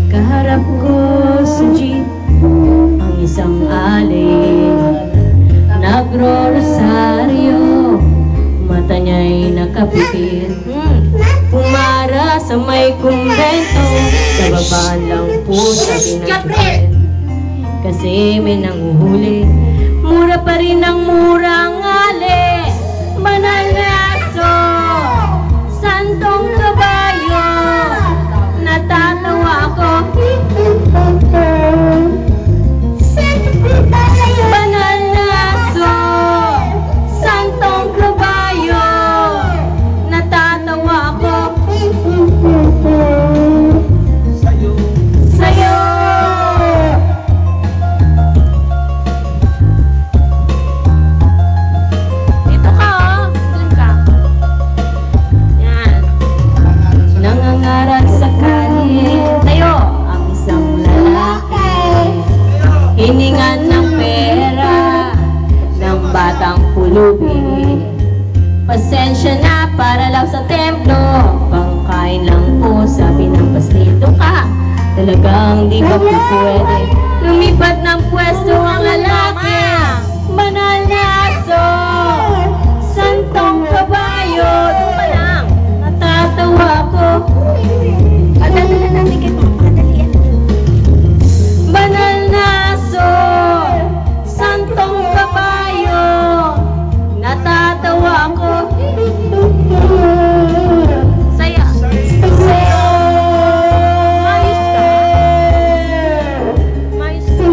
Kaharap ko sa jeep ang isang alin, nagro-rosaryo, mata niya'y nakapipit. Pumara sa may kumbento, sa baba lang po sabi ng tupid. Kasi may nanguhuli, mura pa rin ang murang ali. Manalaso, santong kabayo, natatawa ako. Manalaso, santong kabayo, natatawa ako. Sa'yo. Dito ka, oh. Doon ka. Yan. Nangangarap sa kali. Tayo, ang isang lalaki. Hiningan ng pera ng batang pulubi. Pasensya na para lang sa templo, pangkain lang po sabi ng pastito ka. Talagang di ba po pwede lumipat ng pwesto ang lalaki? Manalaso, santong kabayo, doon pa lang, natatawa ko. Adali na ng dikit mo, adali. Manalaso, santong kabayo, natatawa ko. Saya. Saya. Mayos ka. Mayos ka.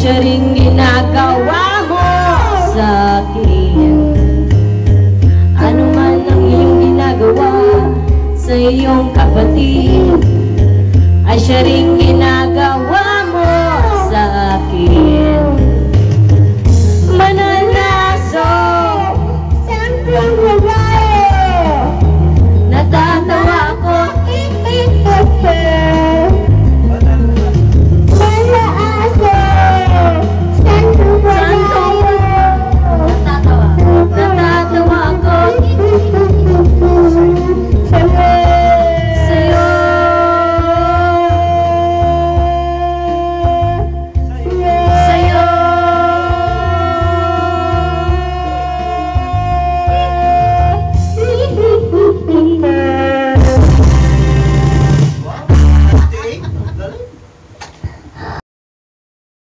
Siya rin ginagawa mo sa akin. Ano man ang iyong ginagawa sa iyong kapatid, ay siya rin ginagawa